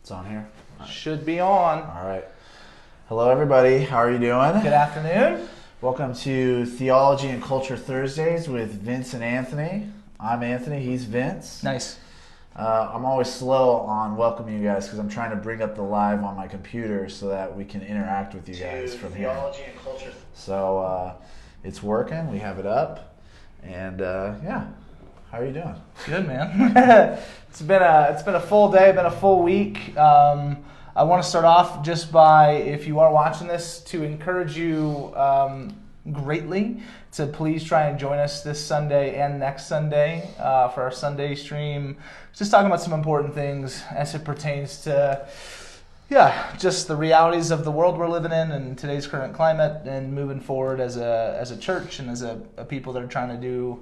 It's on here? Should be on. All right. Hello, everybody. How are you doing? Good afternoon. Welcome to Theology and Culture Thursdays with Vince and Anthony. I'm Anthony. He's Vince. Nice. I'm always slow on welcoming you guys because I'm trying to bring up the live on my computer so that we can interact with you guys from here. Theology and Culture. So it's working. We have it up. And yeah. How are you doing? Good, man. It's been a full day, been a full week. I want to start off just by, if you are watching this, to encourage you greatly to please try and join us this Sunday and next Sunday for our Sunday stream. Just talking about some important things as it pertains to, just the realities of the world we're living in and today's current climate, and moving forward as a church and as a people that are trying to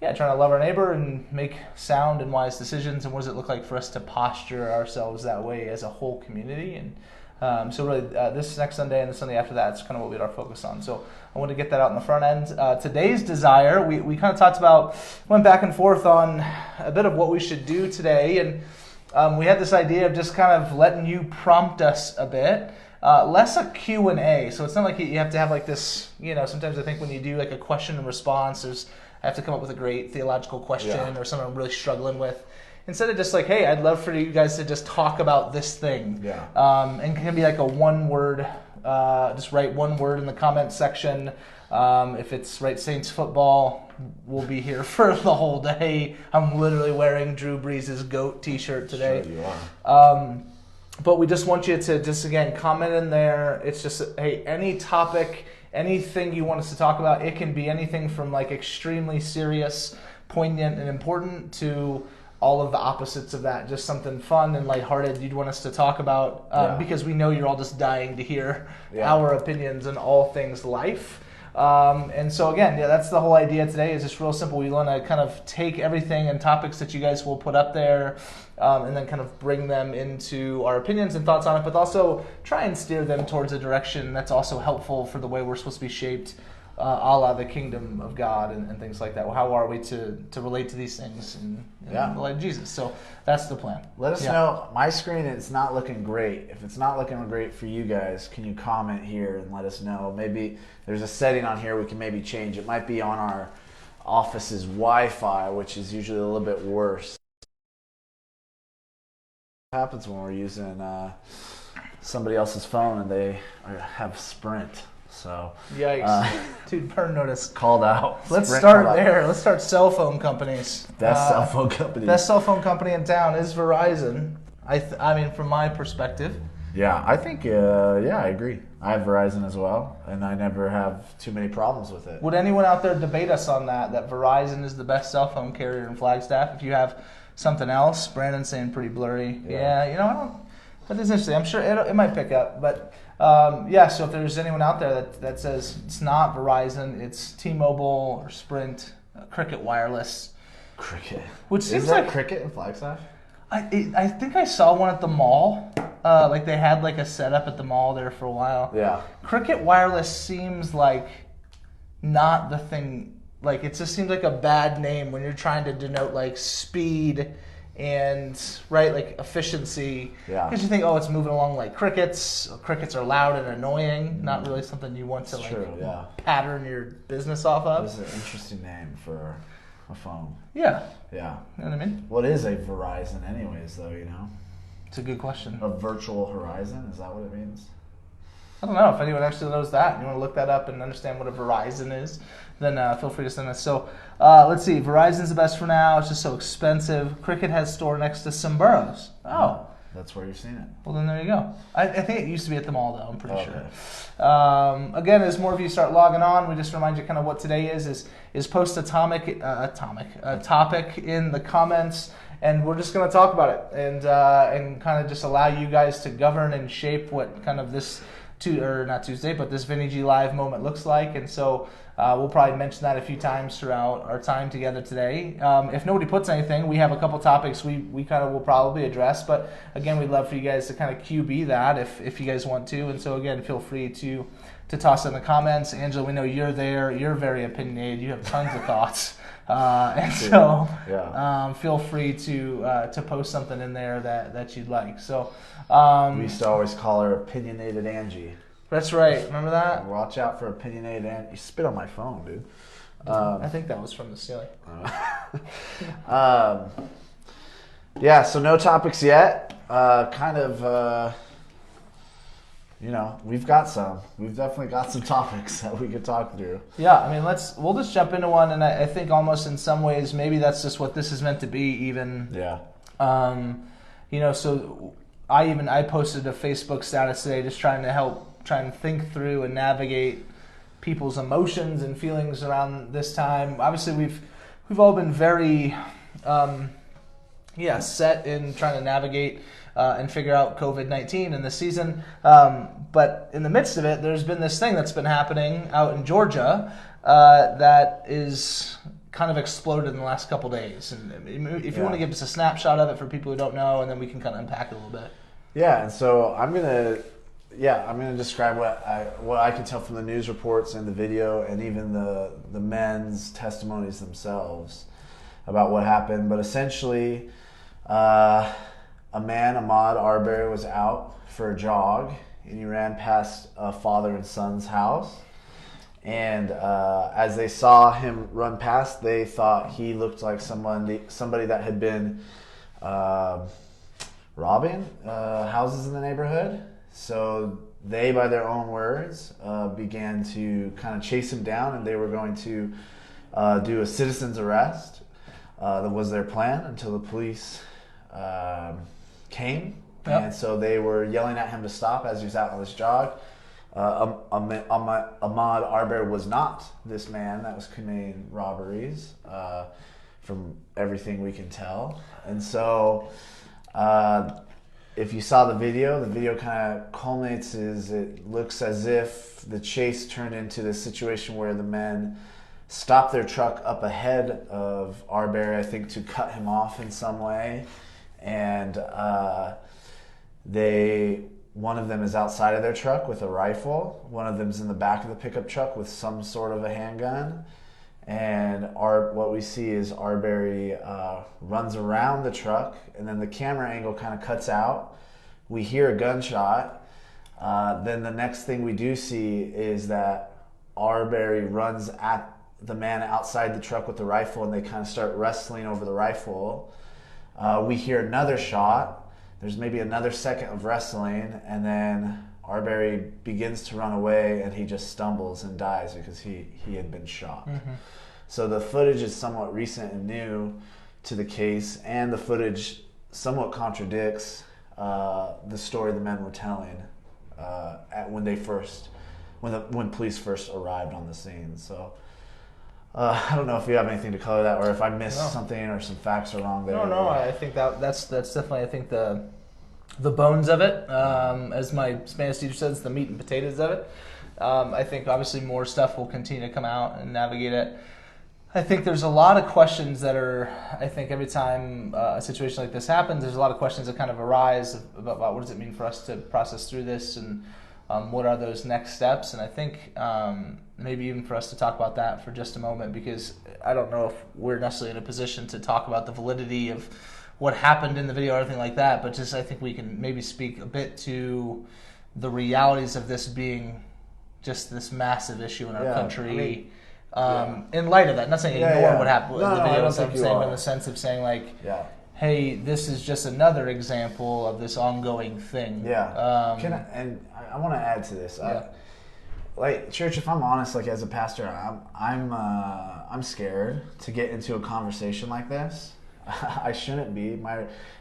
love our neighbor and make sound and wise decisions. And what does it look like for us to posture ourselves that way as a whole community? And so really this next Sunday and the Sunday after that is kind of what we had our focus on. So I want to get that out in the front end. Today's desire, we kind of talked about, went back and forth on a bit of what we should do today. And we had this idea of just kind of letting you prompt us a bit. Less a Q&A. So it's not like you have to have like this, sometimes I think when you do like a question and response, I have to come up with a great theological question or something I'm really struggling with. Instead of just like, hey, I'd love for you guys to just talk about this thing. Yeah. And it can be like a one word, just write one word in the comment section. If it's Saints football, we'll be here for the whole day. I'm literally wearing Drew Brees' GOAT t-shirt today. Sure you are. But we just want you to just, again, comment in there. It's just, hey, any topic, anything you want us to talk about. It can be anything from like extremely serious, poignant, and important to all of the opposites of that. Just something fun and lighthearted you'd want us to talk about because we know you're all just dying to hear our opinions on all things life. And so again, that's the whole idea today. Is just real simple. We want to kind of take everything and topics that you guys will put up there and then kind of bring them into our opinions and thoughts on it, but also try and steer them towards a direction that's also helpful for the way we're supposed to be shaped a la the kingdom of God and things like that. Well, how are we to relate to these things in the light of Jesus? So that's the plan. Let us know. My screen is not looking great. If it's not looking great for you guys, can you comment here and let us know? Maybe there's a setting on here we can maybe change. It might be on our office's Wi-Fi, which is usually a little bit worse. What happens when we're using somebody else's phone and they have Sprint? So yikes. Dude, burn notice. Called out. Let's start there. Let's start cell phone companies. Best cell phone company. Best cell phone company in town is Verizon. I mean, from my perspective. Yeah, I think, I agree. I have Verizon as well, and I never have too many problems with it. Would anyone out there debate us on that Verizon is the best cell phone carrier in Flagstaff? If you have something else, Brandon's saying pretty blurry. Yeah, I don't. That is interesting. I'm sure it might pick up, but so if there's anyone out there that says it's not Verizon, it's T-Mobile or Sprint, Cricket Wireless. Cricket. Which seems is there like Cricket in Flagstaff? I think I saw one at the mall. Like they had like a setup at the mall there for a while. Yeah. Cricket Wireless seems like not the thing. Like it just seems like a bad name when you're trying to denote like speed and like efficiency. Yeah. Because you think, it's moving along like crickets. Crickets are loud and annoying. Not really something you want to pattern your business off of. It's an interesting name for a phone. Yeah. Yeah. You know what I mean? What is a Verizon anyways, though, It's a good question. A virtual horizon? Is that what it means? I don't know if anyone actually knows that. You want to look that up and understand what a Verizon is, then feel free to send us. So let's see. Verizon's the best for now. It's just so expensive. Cricket has a store next to Sombrer's. Oh. That's where you've seen it. Well, then there you go. I think it used to be at the mall, though. I'm pretty sure. Again, as more of you start logging on, we just remind you kind of what today is post a topic in the comments, and we're just going to talk about it and kind of just allow you guys to govern and shape what kind of this not Tuesday, but this Vintage Live moment looks like. And so we'll probably mention that a few times throughout our time together today. If nobody puts anything, we have a couple topics we kind of will probably address. But again, we'd love for you guys to kind of QB that if you guys want to. And so again, feel free to toss in the comments. Angela, we know you're there. You're very opinionated. You have tons of thoughts. And so feel free to post something in there that you'd like. So we used to always call her Opinionated Angie. That's right. Remember that? Watch out for Opinionated Angie. You spit on my phone, dude. I think that was from the ceiling. Yeah, so no topics yet. We've definitely got some topics that we could talk through. Yeah, I mean, we'll just jump into one, and I think almost in some ways maybe that's just what this is meant to be. Even so I posted a Facebook status today, just trying and think through and navigate people's emotions and feelings around this time. Obviously, we've all been very set in trying to navigate and figure out COVID-19 in this season. But in the midst of it, there's been this thing that's been happening out in Georgia that is kind of exploded in the last couple days. And if you want to give us a snapshot of it for people who don't know, and then we can kind of unpack it a little bit. Yeah, and so I'm gonna describe what I can tell from the news reports and the video, and even the men's testimonies themselves about what happened. But essentially, a man, Amaud Arbery, was out for a jog, and he ran past a father and son's house. And as they saw him run past, they thought he looked like somebody that had been robbing houses in the neighborhood. So they, by their own words, began to kind of chase him down, and they were going to do a citizen's arrest. That was their plan until the police came. Yep. And so they were yelling at him to stop as he was out on this jog. Ahmaud Arbery was not this man that was committing robberies, from everything we can tell. And so if you saw the video kind of culminates it looks as if the chase turned into this situation where the men stopped their truck up ahead of Arbery, I think, to cut him off in some way. And one of them is outside of their truck with a rifle. One of them's in the back of the pickup truck with some sort of a handgun. And what we see is Arbery runs around the truck, and then the camera angle kind of cuts out. We hear a gunshot. Then the next thing we do see is that Arbery runs at the man outside the truck with the rifle, and they kind of start wrestling over the rifle. We hear another shot. There's maybe another second of wrestling, and then Arbery begins to run away, and he just stumbles and dies because he had been shot. Mm-hmm. So the footage is somewhat recent and new to the case, and the footage somewhat contradicts the story the men were telling when police first arrived on the scene. So I don't know if you have anything to color that, or if I missed something, or some facts are wrong there. No. I think that's definitely, I think, the bones of it. As my Spanish teacher says, the meat and potatoes of it. I think obviously more stuff will continue to come out and navigate it. I think there's a lot of questions that are, I think every time a situation like this happens, there's a lot of questions that kind of arise about what does it mean for us to process through this, and what are those next steps. And I think maybe even for us to talk about that for just a moment, because I don't know if we're necessarily in a position to talk about the validity of what happened in the video or anything like that, but just I think we can maybe speak a bit to the realities of this being just this massive issue in our country. In light of that, I'm not saying ignore what happened in the video, I'm saying in the sense of saying hey, this is just another example of this ongoing thing. I want to add to this. Church, if I'm honest, as a pastor, I'm scared to get into a conversation like this. I shouldn't be.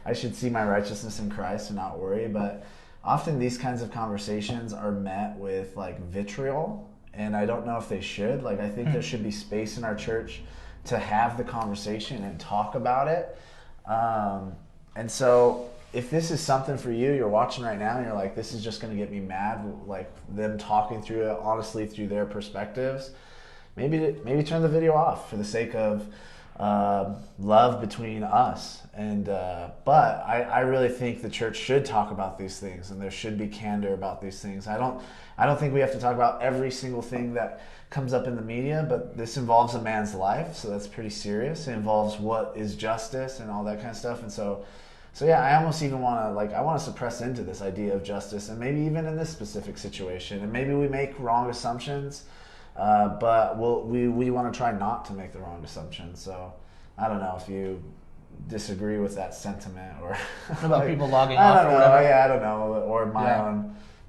I should see my righteousness in Christ and not worry. But often these kinds of conversations are met with vitriol, and I don't know if they should. I think there should be space in our church to have the conversation and talk about it. And so if this is something for you, you're watching right now and you're like, this is just going to get me mad, them talking through it honestly through their perspectives, maybe turn the video off for the sake of love between us. And but I really think the church should talk about these things, and there should be candor about these things. I don't think we have to talk about every single thing that comes up in the media, but this involves a man's life, so that's pretty serious. It involves what is justice and all that kind of stuff. And so yeah, I almost even want to suppress into this idea of justice, and maybe even in this specific situation, and maybe we make wrong assumptions, but we want to try not to make the wrong assumptions. So I don't know if you disagree with that sentiment, or about people logging off. I don't or know. whatever. Yeah, I don't know, or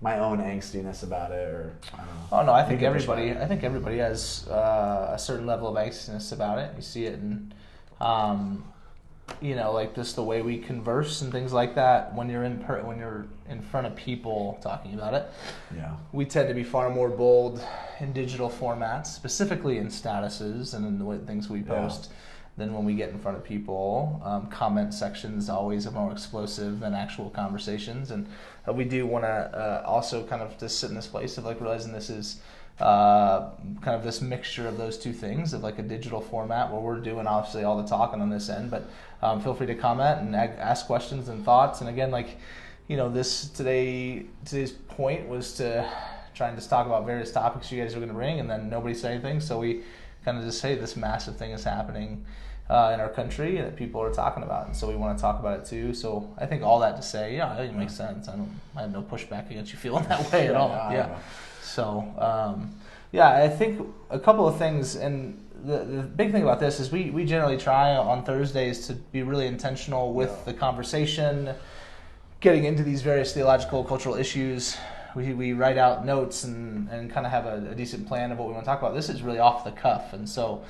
my own angstiness about it, or I don't know. Oh no, I think everybody has a certain level of angstiness about it. You see it in, like just the way we converse and things like that. When you're in front of people talking about it, we tend to be far more bold in digital formats, specifically in statuses and in the way things we post. Than when we get in front of people. Comment sections always are more explosive than actual conversations, and we do want to also kind of just sit in this place of like realizing this is kind of this mixture of those two things, of like a digital format where we're doing obviously all the talking on this end, but feel free to comment and ask questions and thoughts. And again, like today's point was to try and just talk about various topics you guys are going to bring, and then nobody said anything, so we kind of just say this massive thing is happening in our country and that people are talking about, and so we want to talk about it too. So I think all that to say, I think it makes sense. I have no pushback against you feeling that way at all. So I think a couple of things, and the big thing about this is we generally try on Thursdays to be really intentional with the conversation, getting into these various theological, cultural issues. We write out notes and kind of have a decent plan of what we want to talk about. This is really off the cuff, and so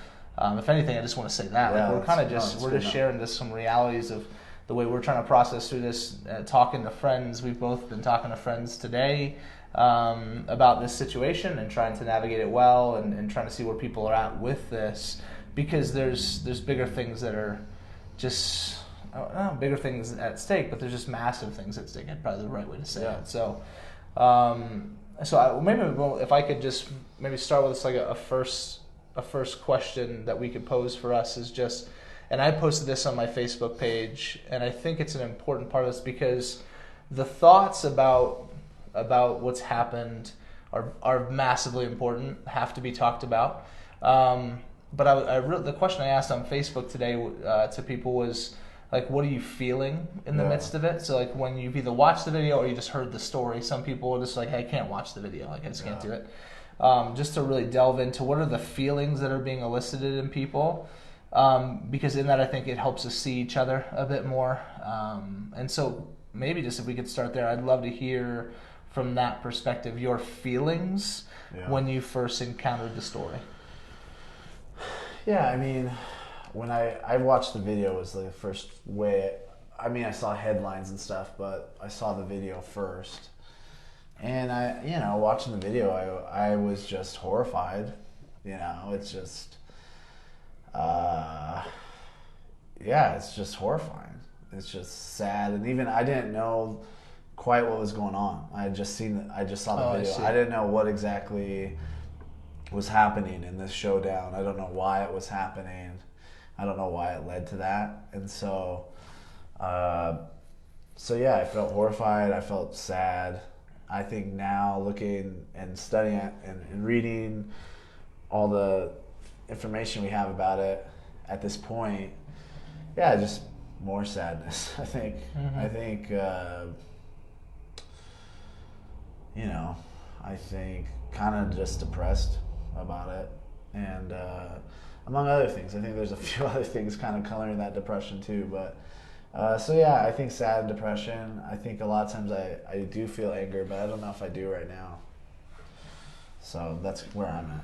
if anything, I just want to say that we're kind of just sharing just some realities of the way we're trying to process through this. Talking to friends, we've both been talking to friends today about this situation and trying to navigate it well, and trying to see where people are at with this, because there's bigger things that are just bigger things at stake, but there's just massive things at stake. That's probably the right way to say it. So. If I could just maybe start with like a first question that we could pose for us is just, and I posted this on my Facebook page, and I think it's an important part of this because the thoughts about what's happened are massively important, have to be talked about. But the question I asked on Facebook today to people was, like, what are you feeling in the midst of it? So, like, when you've either watched the video or you just heard the story, some people are just like, hey, I can't watch the video. Like, I just can't do it. Just to really delve into what are the feelings that are being elicited in people. Because in that, I think it helps us see each other a bit more. And so maybe just if we could start there, I'd love to hear from that perspective your feelings when you first encountered the story. Yeah, I mean, when I watched the video was the first way. I mean, I saw headlines and stuff, but I saw the video first. And watching the video, I was just horrified. It's just, it's just horrifying. It's just sad. And even I didn't know quite what was going on. I just saw the video. I didn't know what exactly was happening in this showdown. I don't know why it was happening. I don't know why it led to that. And so I felt horrified. I felt sad. I think now looking and studying it and reading all the information we have about it at this point, just more sadness. I think, I think kind of just depressed about it. And among other things, I think there's a few other things kind of coloring that depression too. But I think sad and depression. I think a lot of times I do feel anger, but I don't know if I do right now. So that's where I'm at.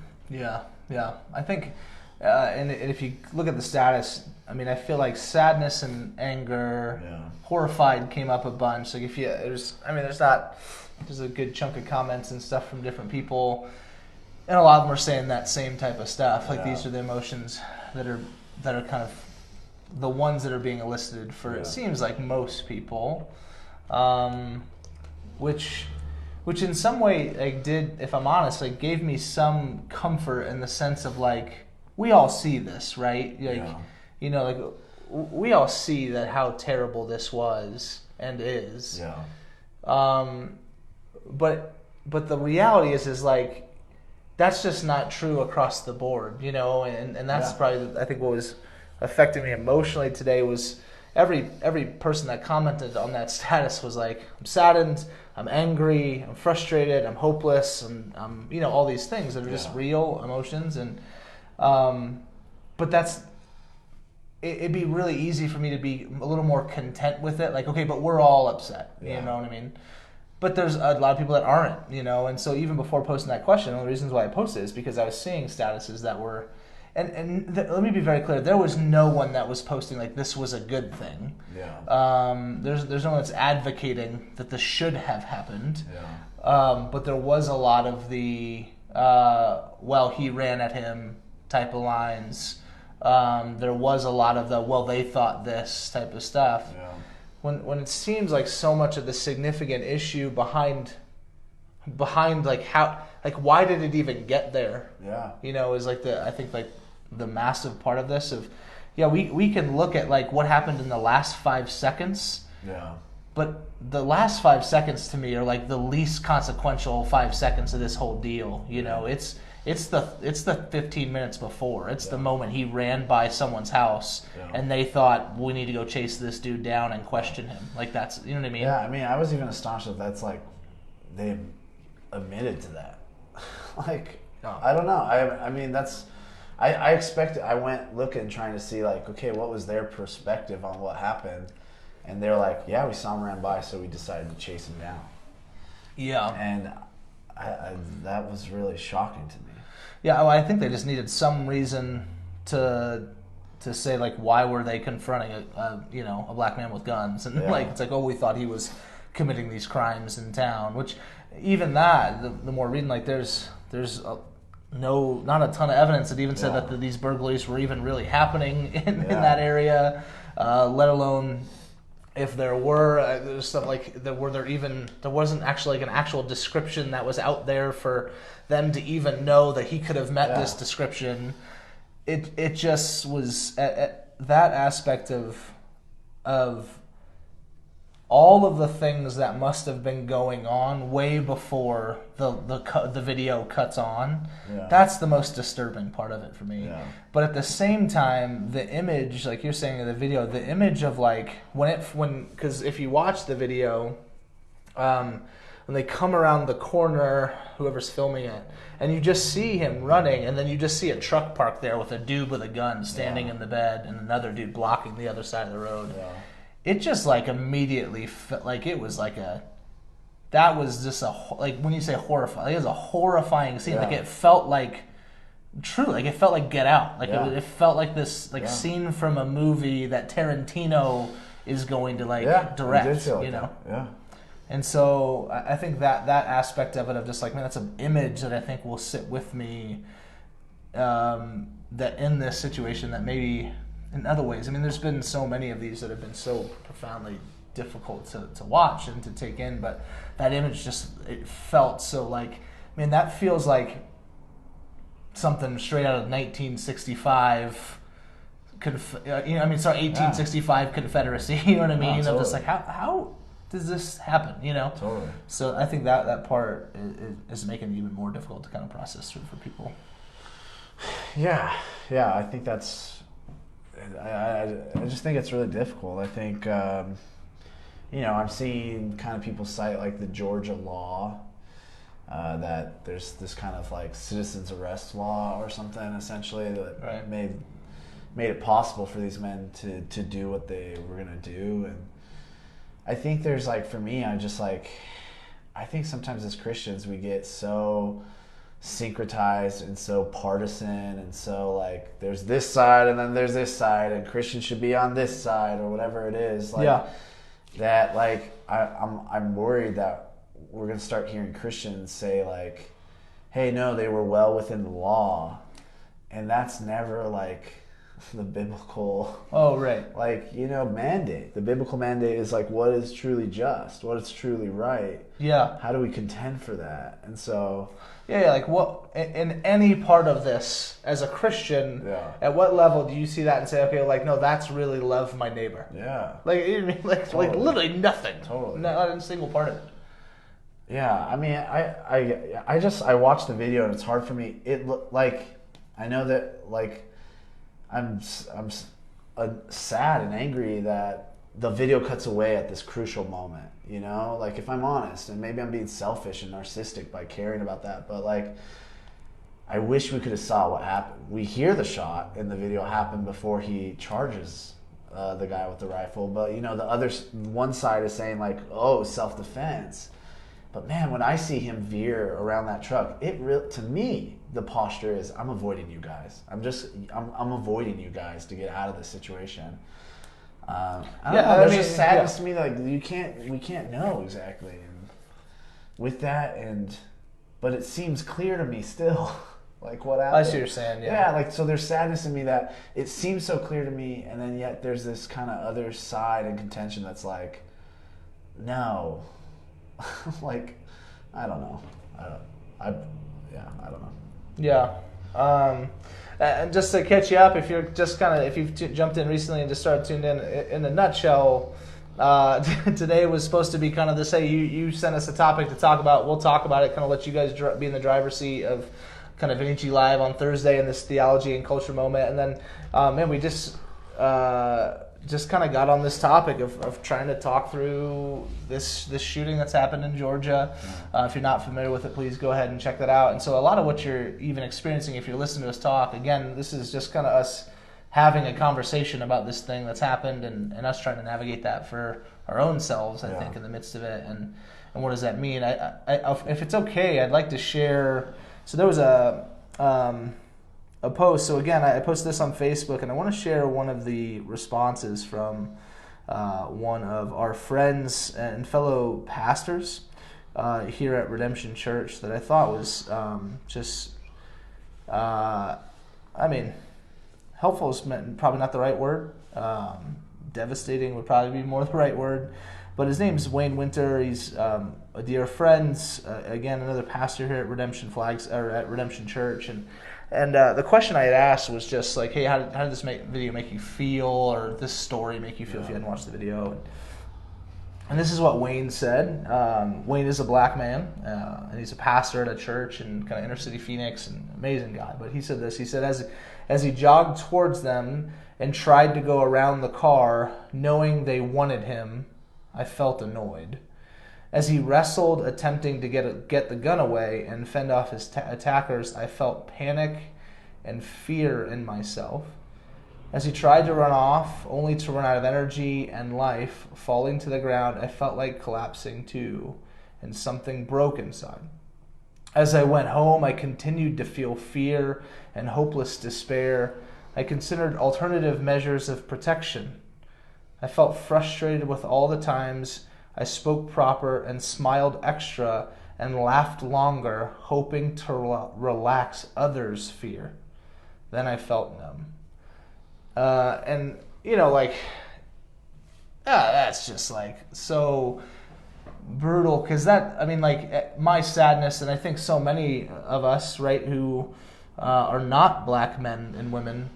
Yeah. I think, and if you look at the status, I mean, I feel like sadness and anger, horrified came up a bunch. Like there's a good chunk of comments and stuff from different people, and a lot of them are saying that same type of stuff. Like these are the emotions that are kind of the ones that are being elicited for it seems like most people, which in some way if I'm honest, gave me some comfort in the sense of we all see this, right? like we all see that how terrible this was and is. Yeah. But the reality is like that's just not true across the board, and that's probably I think what was affecting me emotionally today was every person that commented on that status was like, I'm saddened, I'm angry, I'm frustrated, I'm hopeless, and I'm all these things that are just real emotions, and but it'd be really easy for me to be a little more content with it, like, okay, but we're all upset, you know what I mean? But there's a lot of people that aren't, and so even before posting that question, one of the reasons why I posted is because I was seeing statuses that were, let me be very clear, there was no one that was posting like this was a good thing. Yeah. There's no one that's advocating that this should have happened. Yeah. But there was a lot of the, well, he ran at him type of lines. There was a lot of the, well, they thought this type of stuff. Yeah. When it seems like so much of the significant issue behind like how, like why did it even get there? Yeah. Is like I think like the massive part of this of, we can look at like what happened in the last 5 seconds. Yeah. But the last 5 seconds to me are like the least consequential 5 seconds of this whole deal. It's the 15 minutes before. It's the moment he ran by someone's house and they thought, we need to go chase this dude down and question him. Like that's, you know what I mean? Yeah, I mean, I was even astonished that that's like, they admitted to that. Like, I don't know. I mean, that's, I expected, I went looking, trying to see like, okay, what was their perspective on what happened? And they're like, yeah, we saw him ran by, so we decided to chase him down. Yeah. And that was really shocking to me. Yeah, well, I think they just needed some reason to say like, why were they confronting a black man with guns? And like, it's like, oh, we thought he was committing these crimes in town. Which, even that, the more reading, like, there's not a ton of evidence that even said that these burglaries were even really happening in that area, let alone if there were, there's stuff like there wasn't actually like an actual description that was out there for them to even know that he could have met this description. It just was that aspect of all of the things that must have been going on way before the video cuts on. Yeah. That's the most disturbing part of it for me. Yeah. But at the same time, the image, like you're saying in the video, the image of like because if you watch the video, when they come around the corner, whoever's filming it, and you just see him running, and then you just see a truck parked there with a dude with a gun standing in the bed, and another dude blocking the other side of the road. Yeah. It just like immediately like it was like that was just like when you say horrifying, it was a horrifying scene. Like it felt like true, like it felt like Get Out. Like it felt like this scene from a movie that Tarantino is going to direct. Yeah. And so I think that aspect of it of just like, man, that's an image that I think will sit with me. That in this situation that maybe. In other ways, I mean, there's been so many of these that have been so profoundly difficult to watch and to take in, but that image it felt so like, man, that feels like something straight out of 1965. 1865 Confederacy. You know what I mean? Totally. Just like how does this happen? Totally. So I think that part is making it even more difficult to kind of process through for people. Yeah. I think that's. I just think it's really difficult. I think, I'm seeing kind of people cite like the Georgia law, that there's this kind of like citizens arrest law or something essentially that made it possible for these men to do what they were going to do. And I think there's like, for me, I think sometimes as Christians we get so syncretized and so partisan and so like there's this side and then there's this side and Christians should be on this side or whatever it is that like I'm worried that we're gonna start hearing Christians say like, hey, no, they were well within the law, and that's never like the biblical right. mandate. The biblical mandate is like what is truly just, what is truly right. Yeah. How do we contend for that? And so like what in any part of this as a Christian, at what level do you see that and say, okay, like no, that's really love my neighbor? Yeah. Like you mean like literally nothing. Totally. Not a single part of it. Yeah, I mean, I watched the video and it's hard for me. It like I know that like I'm sad and angry that the video cuts away at this crucial moment. Like if I'm honest, and maybe I'm being selfish and narcissistic by caring about that, but like I wish we could have saw what happened. We hear the shot in the video happen before he charges the guy with the rifle, but one side is saying like, oh, self-defense. But man, when I see him veer around that truck, to me, the posture is I'm avoiding you guys. I'm avoiding you guys to get out of this situation. There's just sadness to me that like we can't know exactly, and with that, but it seems clear to me still, like what happened. I see what you're saying. Yeah. Like so, there's sadness in me that it seems so clear to me, and then yet there's this kind of other side and contention that's like, no. Like, I don't know. I don't know. Yeah. And just to catch you up, if you've jumped in recently and just started tuned in a nutshell, today was supposed to be kind of this, hey, you sent us a topic to talk about, we'll talk about it, kind of let you guys be in the driver's seat of kind of NEG Live on Thursday in this theology and culture moment. And then, we just kind of got on this topic of trying to talk through this shooting that's happened in Georgia. If you're not familiar with it, please go ahead and check that out. And so a lot of what you're even experiencing, if you're listening to us talk, again, this is just kind of us having a conversation about this thing that's happened and us trying to navigate that for our own selves, I think, in the midst of it. And what does that mean? I if it's okay, I'd like to share. So there was a post. So again, I posted this on Facebook, and I want to share one of the responses from one of our friends and fellow pastors here at Redemption Church that I thought was helpful is probably not the right word. Devastating would probably be more the right word. But his name's Wayne Winter. He's a dear friend. Again, another pastor here at Redemption Church, and the question I had asked was just like, hey, how did this video make you feel, or this story make you feel if you hadn't watched the video? And this is what Wayne said. Wayne is a black man, and he's a pastor at a church in kind of inner city Phoenix, and amazing guy. But he said this. He said, as he jogged towards them and tried to go around the car, knowing they wanted him, I felt annoyed. As he wrestled, attempting to get the gun away and fend off his attackers, I felt panic and fear in myself. As he tried to run off, only to run out of energy and life, falling to the ground, I felt like collapsing too, and something broke inside. As I went home, I continued to feel fear and hopeless despair. I considered alternative measures of protection. I felt frustrated with all the times I spoke proper and smiled extra and laughed longer, hoping to relax others' fear. Then I felt numb. That's just like so brutal, because my sadness, and I think so many of us, right, who are not black men and women,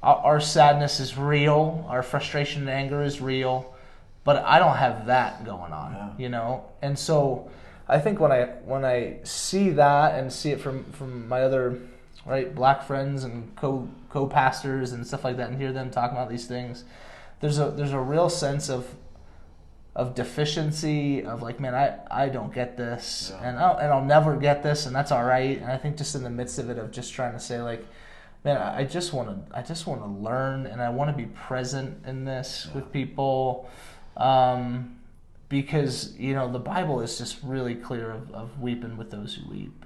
our sadness is real, our frustration and anger is real, but I don't have that going on, And so I think when I see that and see it from my other black friends and co-pastors and stuff like that, and hear them talking about these things, there's a real sense of deficiency, of like, man, I don't get this, and I'll never get this, and that's all right. And I think just in the midst of it, of just trying to say like, man, I just want to learn, and I want to be present in this with people, because the Bible is just really clear of weeping with those who weep,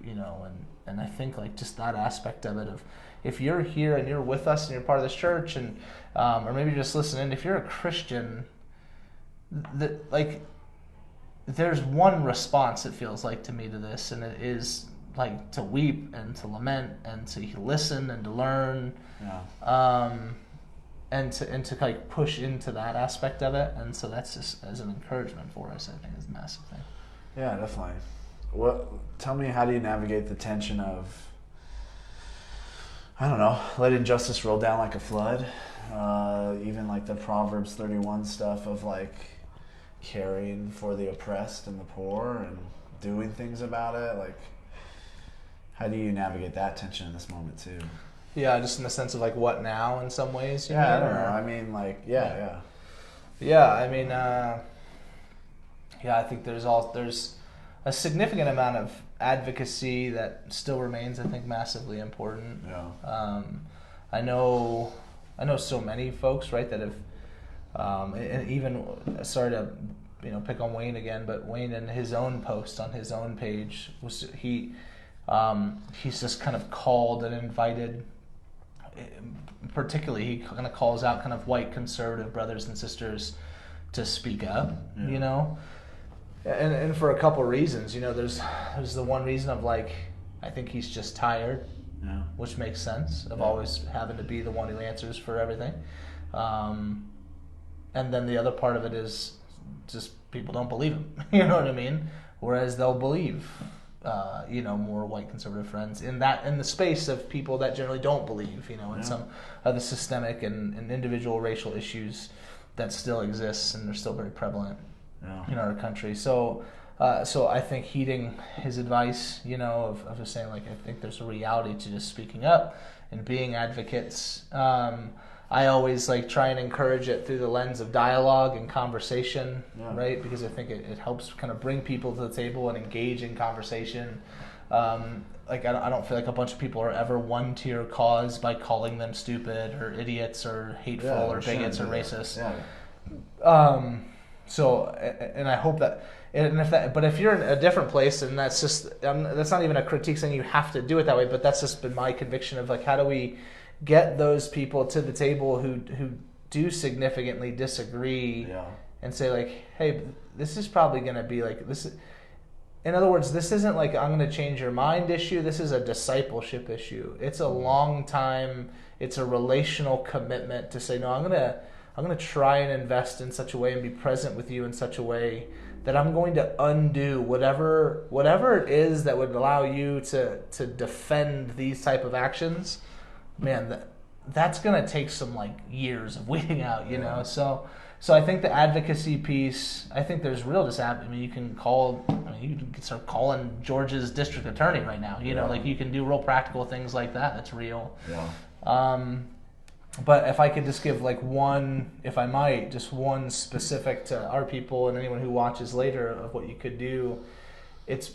and I think like just that aspect of it, of if you're here and you're with us and you're part of this church, and or maybe you're just listening, if you're a Christian, there's one response, it feels like to me, to this, and it is like to weep and to lament and to listen and to learn, and to like push into that aspect of it. And so that's just as an encouragement for us, I think, is a massive thing. Yeah, definitely. Tell me, how do you navigate the tension of, I don't know, letting justice roll down like a flood? Even like the Proverbs 31 stuff of like caring for the oppressed and the poor and doing things about it. Like, how do you navigate that tension in this moment too? Yeah, just in the sense of like what now in some ways. I don't know. I mean, like, yeah. I mean, I think there's a significant amount of advocacy that still remains, I think, massively important. Yeah. I know so many folks, right, that have, and even, sorry to, pick on Wayne again, but Wayne in his own post on his own page he's just kind of called and invited, particularly he kind of calls out kind of white conservative brothers and sisters to speak up, and for a couple reasons. There's the one reason of like, I think he's just tired, which makes sense, of always having to be the one who answers for everything. And then the other part of it is just people don't believe him, you know what I mean? Whereas they'll believe, more white conservative friends in the space of people that generally don't believe, in some of the systemic and individual racial issues that still exists and they're still very prevalent in our country. So I think heeding his advice, of just saying, like, I think there's a reality to just speaking up and being advocates. I always like try and encourage it through the lens of dialogue and conversation, right? Because I think it helps kind of bring people to the table and engage in conversation. Like I don't feel like a bunch of people are ever one to your cause by calling them stupid or idiots or hateful or bigots or racist. So, and I hope that, but if you're in a different place, and that's not even a critique saying you have to do it that way, but that's just been my conviction of like, how do we get those people to the table who do significantly disagree and say like, hey, this is probably going to be like this. In other words, this isn't like I'm going to change your mind issue. This is a discipleship issue. It's a long time. It's a relational commitment to say, no, I'm going to try and invest in such a way and be present with you in such a way that I'm going to undo whatever it is that would allow you to defend these type of actions. Man, that's going to take some like years of weeding out, So I think the advocacy piece, I think there's real you can start calling George's district attorney right now, like you can do real practical things like that. That's real. But if I could just give like one specific to our people and anyone who watches later of what you could do, it's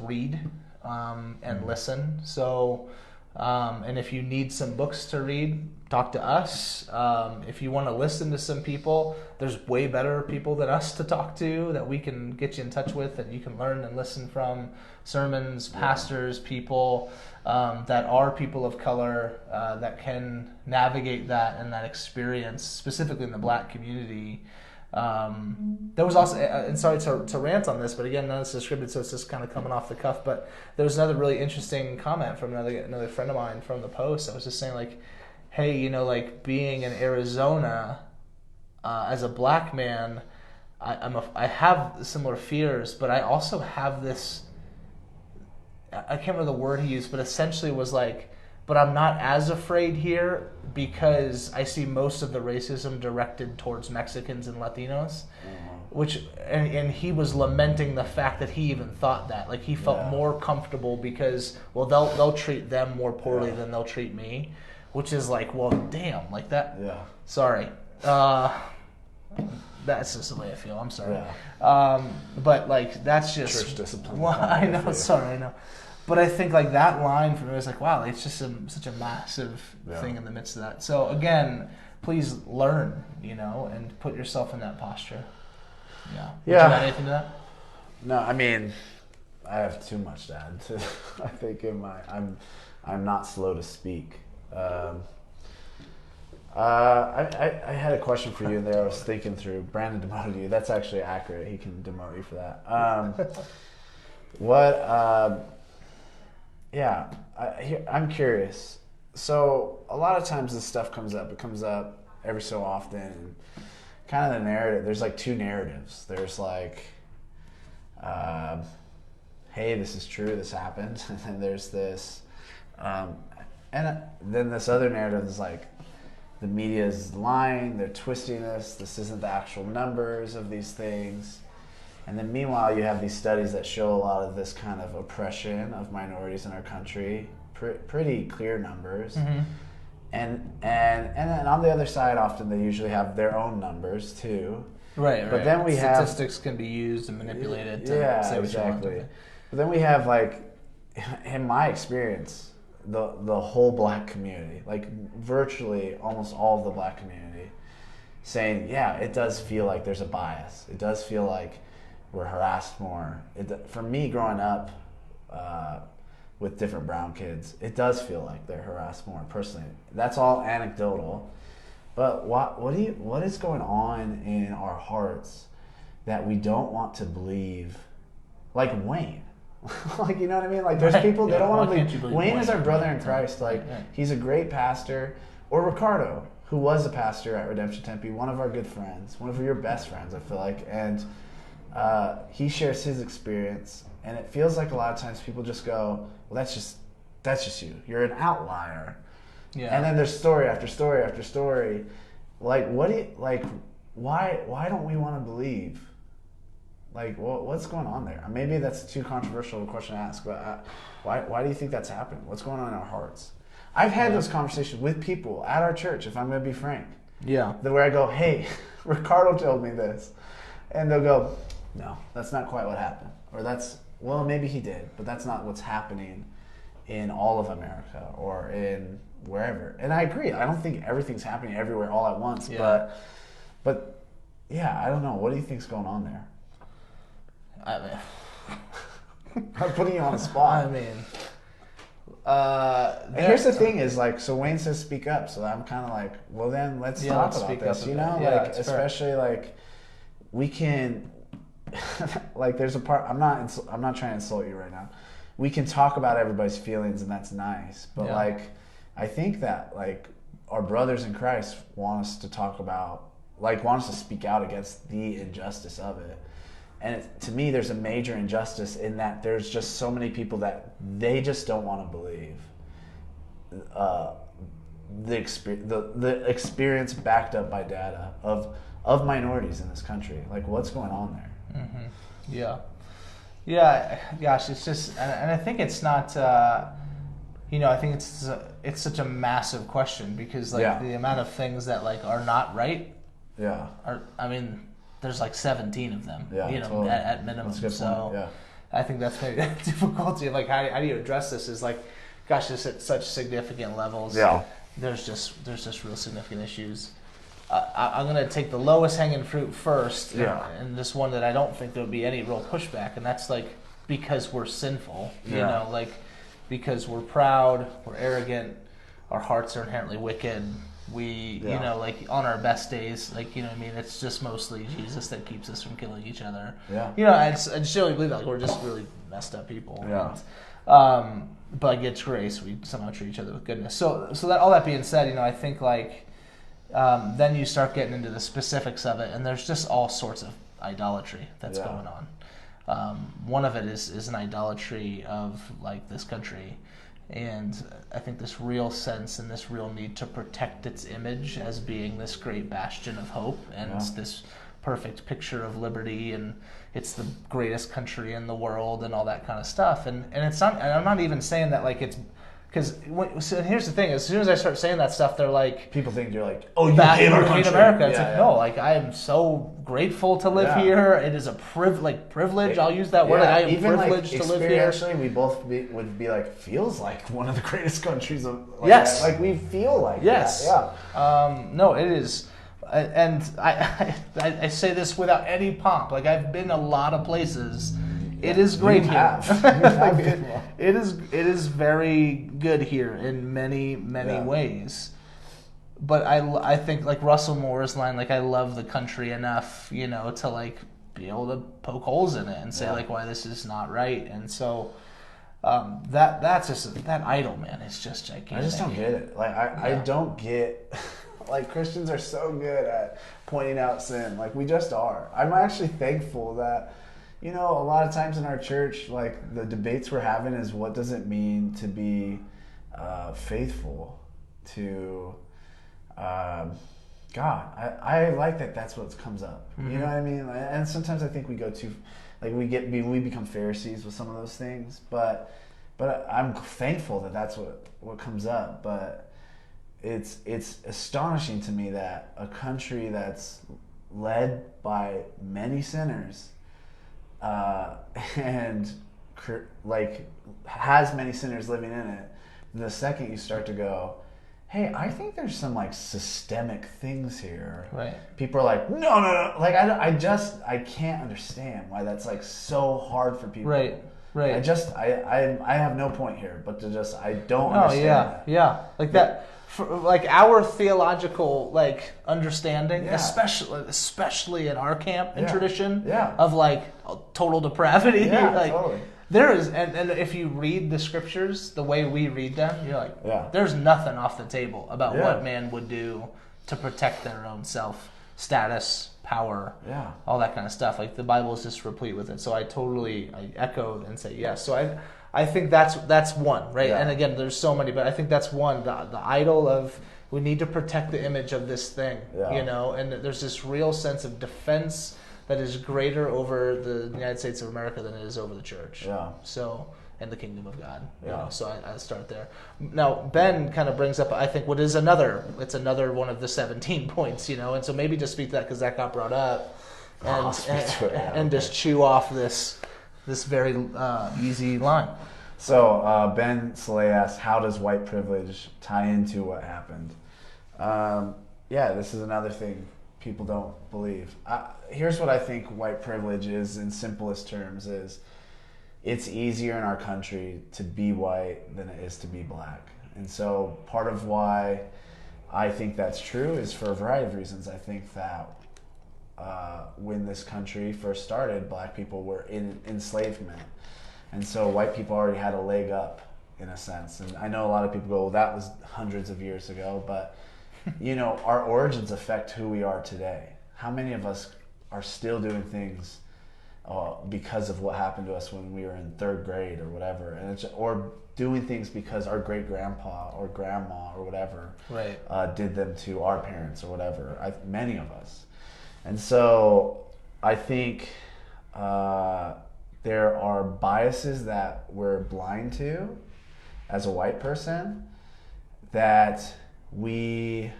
read and listen. So, and if you need some books to read, talk to us. If you want to listen to some people, there's way better people than us to talk to that we can get you in touch with and you can learn and listen from. Sermons, pastors, people that are people of color that can navigate that and that experience, specifically in the Black community. There was also, and sorry to rant on this, but again, none of this is scripted, so it's just kind of coming off the cuff, but there was another really interesting comment from another friend of mine from the post. I was just saying like, hey, like being in Arizona as a Black man, I have similar fears, but I also have this, I can't remember the word he used, but essentially was like, but I'm not as afraid here because I see most of the racism directed towards Mexicans and Latinos, which, and he was lamenting the fact that he even thought that. Like he felt more comfortable because, well, they'll treat them more poorly than they'll treat me, which is like, well, damn, like that. Yeah. Sorry. That's just the way I feel. I'm sorry. But like, that's just church discipline. Well, I know. Sorry, I know. But I think like that line for me was like, wow, it's just such a massive thing in the midst of that. So again, please learn, and put yourself in that posture. Yeah. Would you add anything to that? No, I mean, I have too much to add to. I think I'm not slow to speak. I had a question for you there. I was thinking through. Brandon demoted you. That's actually accurate. He can demote you for that. Yeah, I'm curious. So a lot of times this stuff comes up. It comes up every so often. And kind of the narrative. There's like two narratives. There's like, hey, this is true. This happened. And then there's this, and then this other narrative is like, the media is lying. They're twisting this. This isn't the actual numbers of these things. And then meanwhile, you have these studies that show a lot of this kind of oppression of minorities in our country, pretty clear numbers. Mm-hmm. And then on the other side, often they usually have their own numbers too. Right. But then we statistics can be used and manipulated to say what you want to. But then we have, like, in my experience, the whole black community, like virtually almost all of the black community, saying, yeah, it does feel like there's a bias. It does feel like we're harassed more. For me, growing up with different brown kids, it does feel like they're harassed more personally. That's all anecdotal. But what is going on in our hearts that we don't want to believe? Like Wayne. Like, you know what I mean? Like, there's people they don't want to believe. Wayne is our brother in Christ. Like, he's a great pastor. Or Ricardo, who was a pastor at Redemption Tempe, one of our good friends, one of your best friends, I feel like. And he shares his experience, and it feels like a lot of times people just go, well, that's just you. You're an outlier. Yeah. And then there's story after story after story. Like, why don't we want to believe? Like, what's going on there? Maybe that's too controversial of a question to ask, but why do you think that's happened? What's going on in our hearts? I've had those conversations with people at our church, if I'm going to be frank. Yeah. Where I go, hey, Ricardo told me this. And they'll go, no, that's not quite what happened. Or well, maybe he did, but that's not what's happening in all of America or in wherever. And I agree. I don't think everything's happening everywhere all at once. Yeah. But yeah, I don't know. What do you think's going on there? I mean, I'm putting you on the spot. I mean, here's the thing: is like, so Wayne says speak up, so I'm kind of like, well, then let's talk about this. You know, like especially fair. Like we can, like, there's a part. I'm not trying to insult you right now. We can talk about everybody's feelings, and that's nice. But like, I think that like our brothers in Christ want us to talk about, like, want us to speak out against the injustice of it. And to me, there's a major injustice in that there's just so many people that they just don't want to believe the experience backed up by data of minorities in this country. Like, what's going on there? Mm-hmm. Yeah. Gosh, it's just, and I think it's not. I think it's such a massive question because like the amount of things that like are not right. Yeah. There's like 17 of them, totally. at minimum. So I think that's maybe the difficulty of like how do you address this is like, gosh, just at such significant levels. Yeah. There's just real significant issues. I'm going to take the lowest hanging fruit first, and this one that I don't think there would be any real pushback, and that's like because we're sinful, like because we're proud, we're arrogant, our hearts are inherently wicked. We, like on our best days, like, you know what I mean? It's just mostly Jesus that keeps us from killing each other. Yeah. I just really believe that. Like, we're just really messed up people. Yeah. And, but like, it's grace. We somehow treat each other with goodness. So that all that being said, I think like, then you start getting into the specifics of it, and there's just all sorts of idolatry that's going on. One of it is an idolatry of like this country. And I think this real sense and this real need to protect its image as being this great bastion of hope and it's this perfect picture of liberty and it's the greatest country in the world and all that kind of stuff. And it's not. And I'm not even saying that like it's because. So here's the thing: as soon as I start saying that stuff, they're like, people think you're like, oh, you hate our country. America. It's no, like I am so grateful to live here. It is a privilege. I'll use that word. Like, I am privileged to live here. Experientially, we both would be like, feels like one of the greatest countries of. Like, yes. Like we feel like. Yes. That. Yeah. No, it is. And I say this without any pomp. Like I've been a lot of places. It is great here. It is very good here in many ways. But I think like Russell Moore's line, like I love the country enough, to like be able to poke holes in it and say like why this is not right. And so That's just that idol, man. It's just gigantic. I just don't get it. Like I don't get. Like Christians are so good at pointing out sin. Like we just are. I'm actually thankful that, a lot of times in our church, like the debates we're having is what does it mean to be faithful to God. I like that. That's what comes up. Mm-hmm. You know what I mean? And sometimes I think we go too, like we become Pharisees with some of those things. But I'm thankful that that's what comes up. But it's astonishing to me that a country that's led by many sinners and like has many sinners living in it, the second you start to go, hey, I think there's some like systemic things here. Right. People are like, no. Like I can't understand why that's like so hard for people. Right. I have no point here, but I don't understand that. Yeah. Like that. Like our theological like understanding, especially in our camp and tradition of like total depravity. Like, totally. There is, and if you read the scriptures the way we read them, you're like, there's nothing off the table about what man would do to protect their own self, status, power, all that kind of stuff. Like the Bible is just replete with it. So I echoed and say yes. So I think that's one, right? Yeah. And again, there's so many, but I think that's one. The idol of we need to protect the image of this thing, and there's this real sense of defense that is greater over the United States of America than it is over the church. Yeah. So, and the kingdom of God. Yeah. So I start there. Now, Ben kind of brings up, I think, what is another one of the 17 points, and so maybe just speak to that because that got brought up and just chew off this very easy line. So Ben Saleh asks, how does white privilege tie into what happened? This is another thing people don't believe. Here's what I think white privilege is in simplest terms is it's easier in our country to be white than it is to be black. And so part of why I think that's true is for a variety of reasons. I think that when this country first started, black people were in enslavement. And so white people already had a leg up in a sense. And I know a lot of people go, well, that was hundreds of years ago, but our origins affect who we are today. How many of us are still doing things because of what happened to us when we were in third grade or whatever, or doing things because our great grandpa or grandma or whatever did them to our parents or whatever. Many of us. And so I think there are biases that we're blind to as a white person that we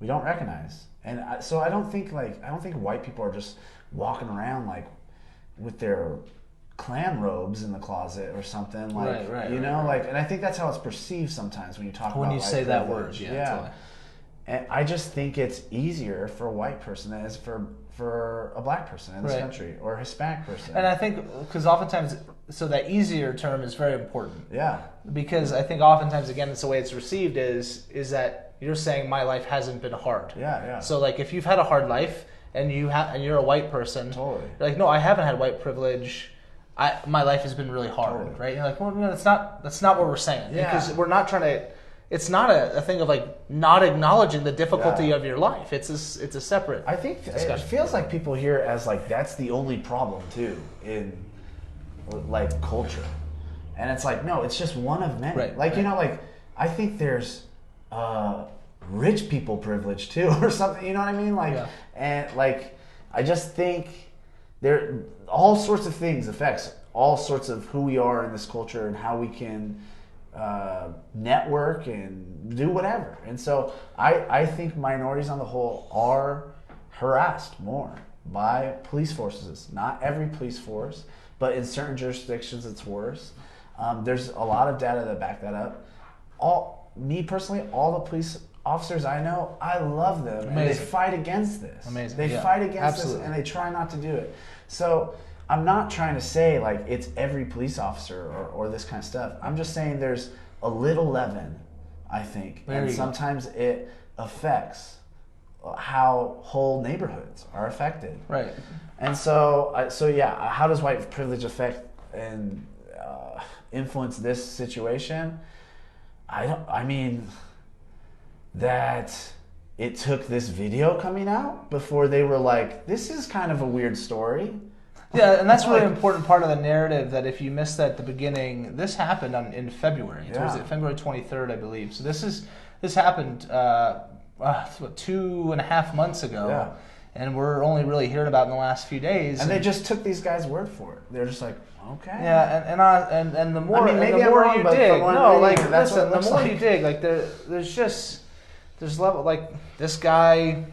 don't recognize. And so I don't think white people are just walking around like with their clan robes in the closet or something like and I think that's how it's perceived sometimes when you talk about when you say privilege. That word Totally. And I just think it's easier for a white person than it is for a black person in this country or a Hispanic person. And I think because oftentimes, so that easier term is very important. Yeah. Because I think oftentimes, again, it's the way it's received is that you're saying my life hasn't been hard. Yeah. So like if you've had a hard life and you're a white person, totally. You're like, no, I haven't had white privilege. My life has been really hard, totally. Right? You're like, well, no, that's not what we're saying. Yeah. Because we're not trying to. It's not a thing of like not acknowledging the difficulty of your life. It's a separate. I think it feels like people hear it as like that's the only problem too in like culture, and it's like no, it's just one of many. Right, like like I think there's rich people privilege too or something. You know what I mean? Like and like I just think there all sorts of things affects all sorts of who we are in this culture and how we can. Network and do whatever. And so I think minorities on the whole are harassed more by police forces. Not every police force, but in certain jurisdictions it's worse. There's a lot of data that back that up. Me personally, all the police officers I know, I love them. Amazing. And they fight against this. Amazing. They fight against this and they try not to do it. So I'm not trying to say like it's every police officer or this kind of stuff. I'm just saying there's a little leaven, I think, and sometimes it affects how whole neighborhoods are affected. Right. And so how does white privilege affect and influence this situation. I mean, that it took this video coming out before they were like, this is kind of a weird story. Yeah, and that's a really important part of the narrative, that if you missed that at the beginning, this happened in February. It was February 23rd, I believe. So this happened 2.5 months ago. Yeah. And we're only really hearing about it in the last few days. And they just took these guys' word for it. They're just like, okay. Yeah, and the more, maybe the more I'm wrong, you but dig, no, like that's listen, what it the more looks you dig, like there's level, like this guy,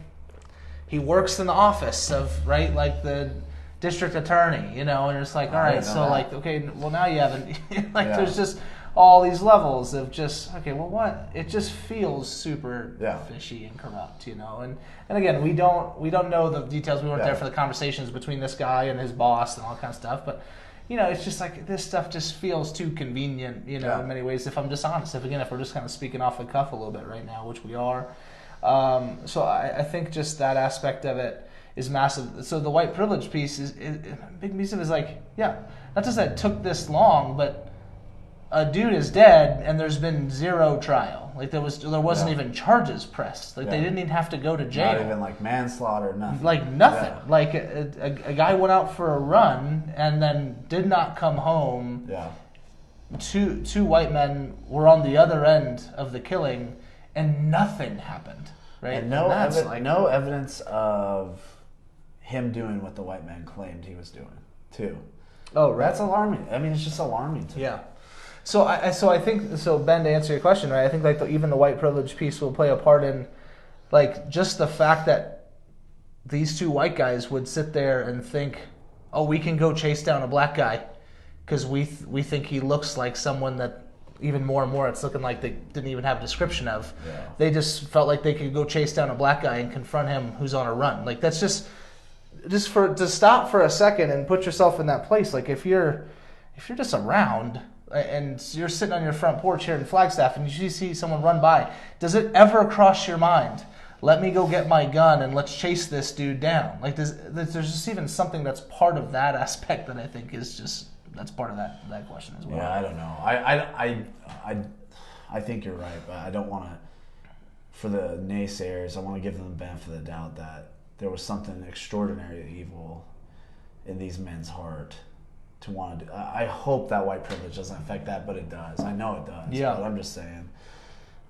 he works in the office of like the district attorney, and it's like, all right, so that. Like, okay, well now you haven't, there's just all these levels of just, okay, well what? It just feels super fishy and corrupt, and again, we don't know the details. We weren't there for the conversations between this guy and his boss and all that kind of stuff, but it's just like this stuff just feels too convenient, in many ways, if I'm just honest. If we're just kind of speaking off the cuff a little bit right now, which we are. So I think just that aspect of it is massive. So the white privilege piece is a big piece of it is like, not just that it took this long, but a dude is dead and there's been zero trial. Like there wasn't even charges pressed. Like they didn't even have to go to jail. Not even like manslaughter, nothing. Like nothing. Yeah. Like a guy went out for a run and then did not come home. Yeah. Two white men were on the other end of the killing and nothing happened. Right? And no evidence of him doing what the white man claimed he was doing, too. Oh, right. That's alarming. I mean, it's just alarming to me. Yeah. So I think, Ben, to answer your question, right? I think like even the white privilege piece will play a part in, like, just the fact that these two white guys would sit there and think, oh, we can go chase down a black guy because we think he looks like someone that even more and more it's looking like they didn't even have a description of. Yeah. They just felt like they could go chase down a black guy and confront him who's on a run. Like that's just to stop for a second and put yourself in that place. Like if you're just around and you're sitting on your front porch here in Flagstaff and you see someone run by, does it ever cross your mind, let me go get my gun and let's chase this dude down? Like there's just even something that's part of that aspect that I think is just, that's part of that question as well. Yeah, I don't know. I think you're right, but I don't want to, for the naysayers, I want to give them the benefit of the doubt that there was something extraordinarily evil in these men's heart to want to do. I hope that white privilege doesn't affect that, but it does. I know it does. Yeah. But I'm just saying,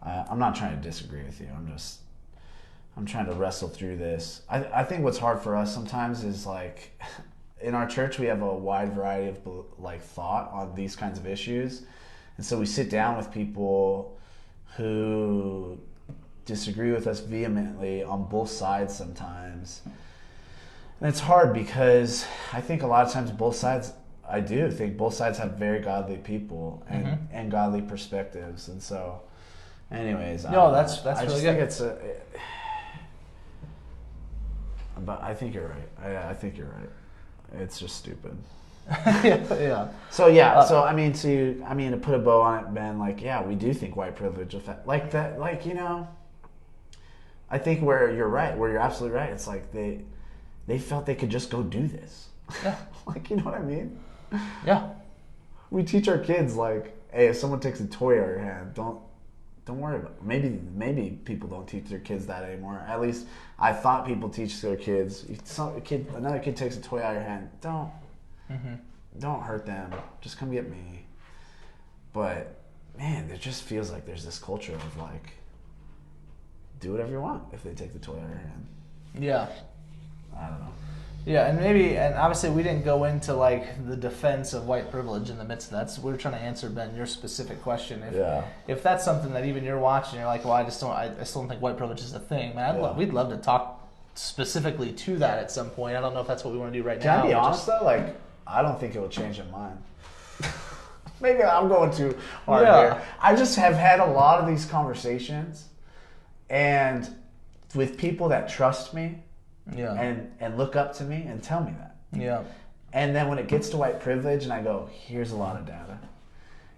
I'm not trying to disagree with you. I'm trying to wrestle through this. I think what's hard for us sometimes is like, in our church we have a wide variety of like thought on these kinds of issues, and so we sit down with people who disagree with us vehemently on both sides sometimes, and it's hard because I think a lot of times I do think both sides have very godly people and godly perspectives, and so anyways, that's really good. But I think you're right. I think you're right. It's just stupid. Yeah. So to put a bow on it, Ben, like, yeah, we do think white privilege affect like that. Like, I think where you're absolutely right. It's like they felt they could just go do this. Yeah. Like, you know what I mean? Yeah. We teach our kids like, hey, if someone takes a toy out of your hand, don't worry about it. Maybe people don't teach their kids that anymore. At least I thought people teach their kids. Another kid takes a toy out of your hand, don't hurt them. Just come get me. But man, it just feels like there's this culture of like, do whatever you want if they take the toy out of your hand. Yeah. I don't know. Yeah, and obviously we didn't go into like the defense of white privilege in the midst of that. So we were trying to answer, Ben, your specific question. If that's something that even you're watching, you're like, well, I still don't think white privilege is a thing, man. We'd love to talk specifically to that at some point. I don't know if that's what we want to do right now. Can I be honest though? Like, I don't think it will change their mind. Maybe I'm going too hard here. I just have had a lot of these conversations, and with people that trust me. Yeah. And look up to me and tell me that. Yeah. And then when it gets to white privilege and I go, here's a lot of data.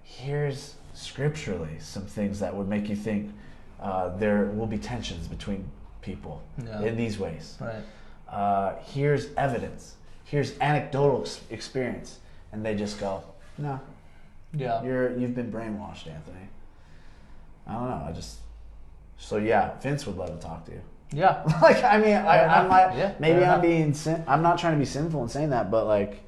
Here's scripturally some things that would make you think there will be tensions between people in these ways. Right. Here's evidence. Here's anecdotal experience. and they just go, no. Yeah. You've been brainwashed, Anthony. I don't know. So yeah, Vince would love to talk to you. Yeah. Like, I mean, I'm like, yeah, maybe I'm not trying to be sinful in saying that, but like,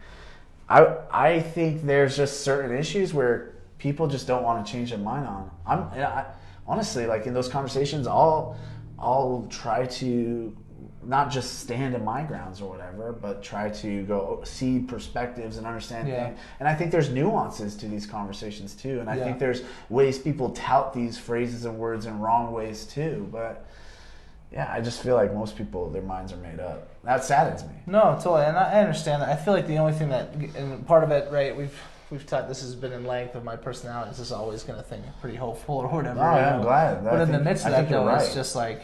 I think there's just certain issues where people just don't want to change their mind on. Honestly, like in those conversations, I'll try to not just stand in my grounds or whatever, but try to go see perspectives and understand things. And I think there's nuances to these conversations too. And I think there's ways people tout these phrases and words in wrong ways too. But yeah, I just feel like most people, their minds are made up. That saddens me. No, totally. And I understand that. I feel like the only thing that, and part of it, right, we've talked, this has been in length of my personality. This is always going to think pretty hopeful or whatever. No, I'm glad. But in the midst of that, though, it's just like,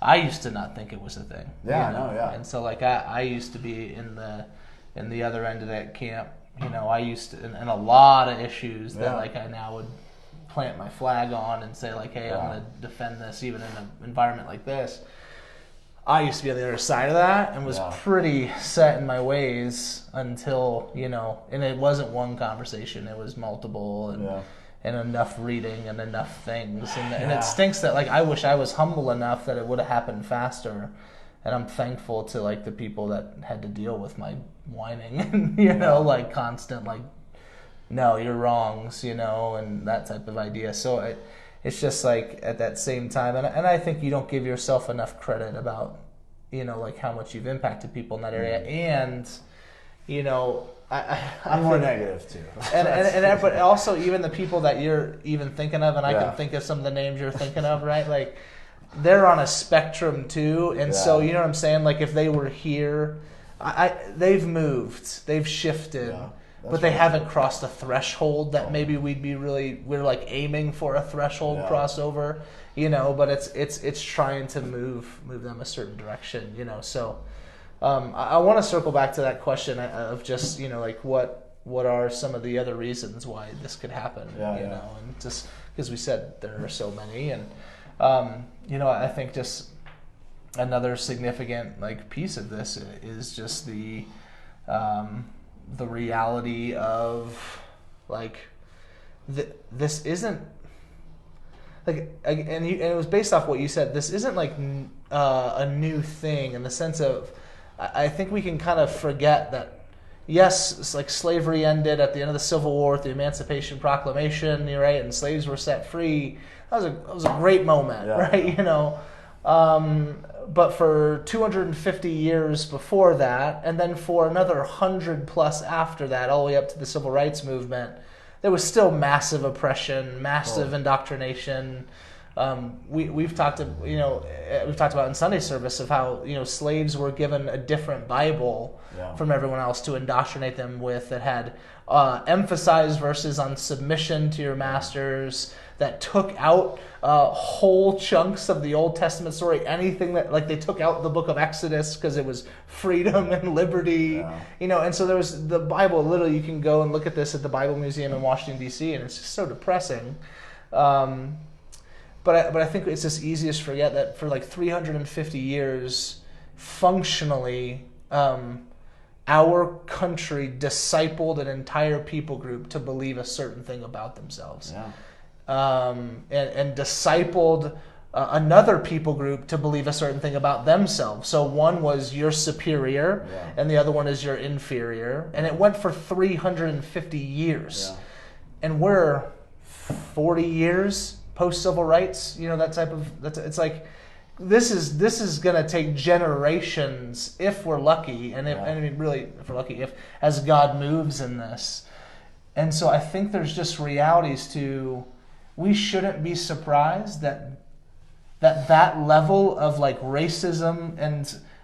I used to not think it was a thing. Yeah, I know, yeah. And so, like, I used to be in the other end of that camp. You know, I used to, and a lot of issues that, like, I now would plant my flag on and say, like, hey, I'm going to defend this even in an environment like this. I used to be on the other side of that and was pretty set in my ways until, you know, and it wasn't one conversation, it was multiple and enough reading and enough things. And it stinks that, like, I wish I was humble enough that it would have happened faster. And I'm thankful to, like, the people that had to deal with my whining and, you know, like, constant, like, no, you're wrongs, you know, and that type of idea. So it's just like at that same time, and I think you don't give yourself enough credit about, you know, like how much you've impacted people in that area. And, you know, I'm more negative too. But also even the people that you're even thinking of, and I can think of some of the names you're thinking of, right? Like they're on a spectrum too. And so, you know what I'm saying? Like if they were here, they've moved, they've shifted. Yeah. But they haven't crossed a threshold that maybe we're like aiming for a threshold crossover, you know, but it's trying to move them a certain direction, you know. So I want to circle back to that question of just, you know, like what are some of the other reasons why this could happen, you know, and just because we said there are so many. And, you know, I think just another significant like piece of this is just the reality of like this isn't like, and it was based off what you said. This isn't like a new thing in the sense of I think we can kind of forget that. Yes, it's like slavery ended at the end of the Civil War with the Emancipation Proclamation, right, and slaves were set free. That was a great moment, right? You know. But for 250 years before that, and then for another 100 plus after that, all the way up to the Civil Rights Movement, there was still massive oppression, massive indoctrination. We've talked about in Sunday service of how, you know, slaves were given a different Bible from everyone else to indoctrinate them with that had emphasized verses on submission to your masters, that took out whole chunks of the Old Testament story, anything that, like, they took out the book of Exodus because it was freedom and liberty, you know, and so there was the Bible. Literally, you can go and look at this at the Bible Museum in Washington, D.C., and it's just so depressing. But I think it's just easiest to forget that for like 350 years, functionally, our country discipled an entire people group to believe a certain thing about themselves. And discipled another people group to believe a certain thing about themselves. So one was you're superior, and the other one is you're inferior. And it went for 350 years. And we're 40 years post-civil rights, you know, it's like, this is going to take generations if we're lucky, and if we're lucky, if as God moves in this. And so I think there's just realities to, we shouldn't be surprised that level of like racism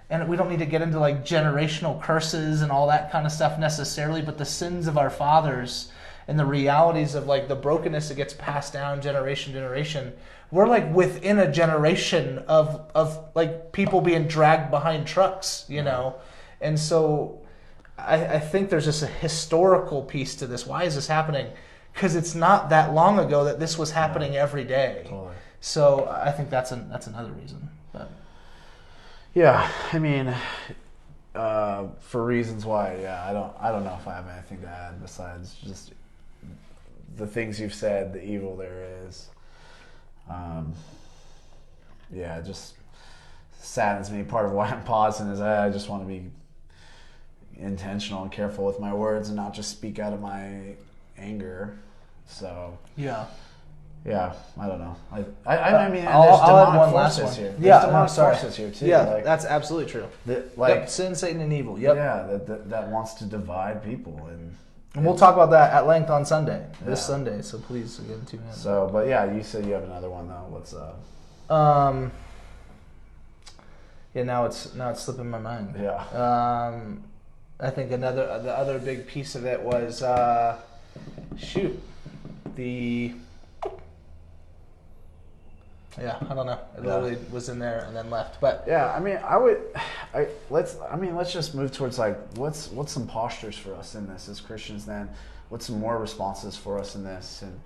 and we don't need to get into like generational curses and all that kind of stuff necessarily, but the sins of our fathers and the realities of like the brokenness that gets passed down generation to generation. We're like within a generation of like people being dragged behind trucks, you know? And so I think there's just a historical piece to this. Why is this happening? Because it's not that long ago that this was happening every day. Totally. So I think that's another reason. But. Yeah, I mean, for reasons why, yeah, I don't know if I have anything to add besides just the things you've said, the evil there is. Yeah, it just saddens me. Part of why I'm pausing is I just want to be intentional and careful with my words and not just speak out of my anger. So yeah, I don't know. I mean, I'll there's add demonic one last forces one. here. Yeah, There's demonic sorry. forces here too. Yeah, like, that's absolutely true. Like sin, Satan, and evil. Yep. Yeah, that wants to divide people, and we'll talk about that at length on Sunday, this Yeah. Sunday. So please again tune in. So, but yeah, you said you have another one though. What's Yeah, now it's slipping my mind. Yeah. I think the other big piece of it was I don't know. It literally was in there and then left. But yeah, I mean, let's just move towards like what's some postures for us in this as Christians then? What's some more responses for us in this? And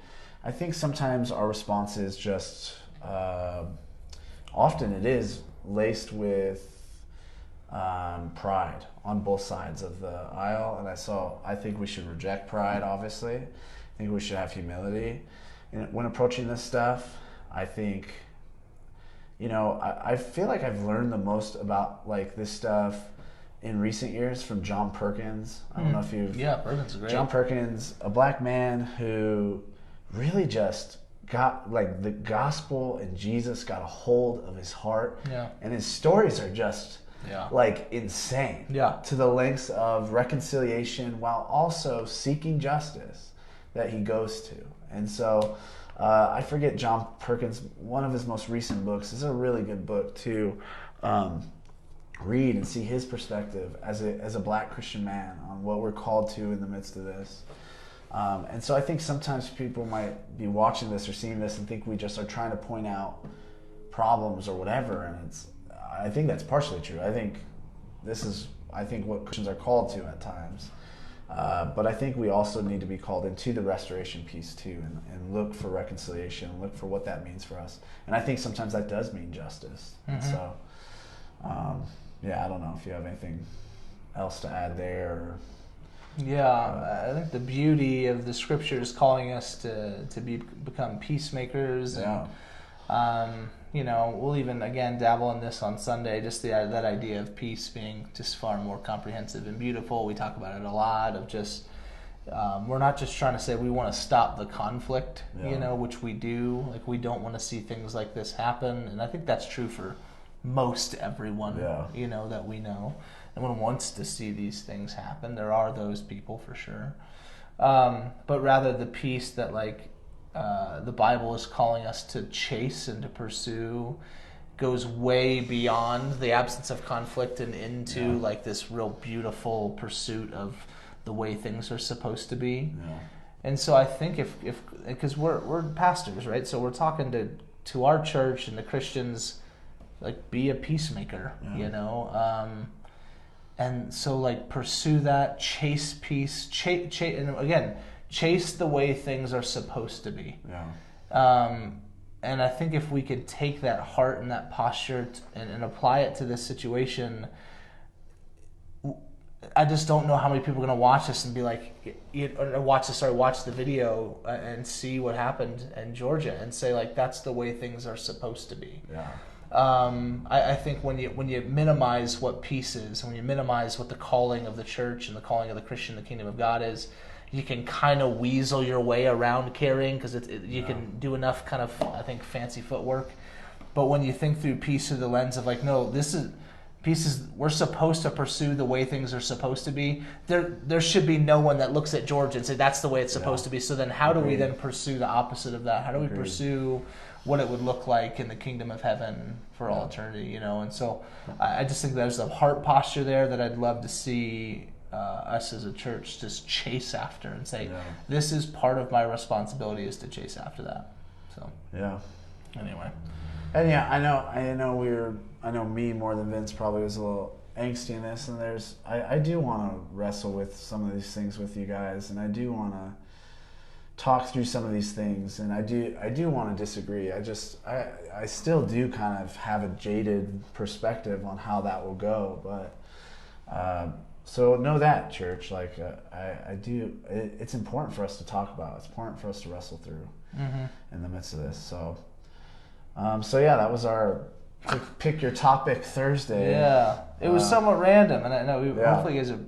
I think sometimes our response is just often it is laced with pride on both sides of the aisle, and I think we should reject pride, obviously. I think we should have humility when approaching this stuff. I think, I feel like I've learned the most about like this stuff in recent years from John Perkins. I don't know if you've... Yeah, Perkins is great. John Perkins, a black man who really just got like the gospel and Jesus got a hold of his heart. Yeah. And his stories are just like insane. Yeah. To the lengths of reconciliation while also seeking justice that he goes to. And so I forget John Perkins, one of his most recent books. This is a really good book to read and see his perspective as a black Christian man on what we're called to in the midst of this. And so I think sometimes people might be watching this or seeing this and think we just are trying to point out problems or whatever. And I think that's partially true. I think what Christians are called to at times. But I think we also need to be called into the restoration piece too, and look for reconciliation, look for what that means for us. And I think sometimes that does mean justice. Mm-hmm. And so, I don't know if you have anything else to add there. Or, I think the beauty of the scriptures calling us to become peacemakers. And, we'll even again dabble in this on Sunday. Just that idea of peace being just far more comprehensive and beautiful. We talk about it a lot. Of just we're not just trying to say we want to stop the conflict, which we do. Like we don't want to see things like this happen, and I think that's true for most everyone. That we know. Everyone wants to see these things happen. There are those people for sure, but rather the peace that the Bible is calling us to chase and to pursue goes way beyond the absence of conflict and into this real beautiful pursuit of the way things are supposed to be. And so I think if because we're pastors, right? So we're talking to our church and the Christians, be a peacemaker, and so pursue that, chase peace, and again, chase the way things are supposed to be. And I think if we could take that heart and that posture and apply it to this situation, I just don't know how many people are going to watch this and be watch the video and see what happened in Georgia and say that's the way things are supposed to be. I think when you minimize what peace is, when you minimize what the calling of the church and the calling of the Christian, the kingdom of God is, you can kind of weasel your way around caring because you can do enough kind of, I think, fancy footwork. But when you think through peace through the lens of no, we're supposed to pursue the way things are supposed to be. There should be no one that looks at Georgia and say that's the way it's supposed to be. So then how do we then pursue the opposite of that? How do we pursue what it would look like in the kingdom of heaven for all eternity? And so I just think there's a heart posture there that I'd love to see us as a church just chase after and say, this is part of my responsibility is to chase after that. So anyway, and I know me more than Vince probably was a little angsty in this, and I do want to wrestle with some of these things with you guys, and I do want to talk through some of these things, and I do want to disagree. I still do kind of have a jaded perspective on how that will go, but So know that, church. Like I do. It's important for us to talk about. It's important for us to wrestle through in the midst of this. So, yeah, that was our pick your topic Thursday. Yeah, it was somewhat random, and I know hopefully you guys are.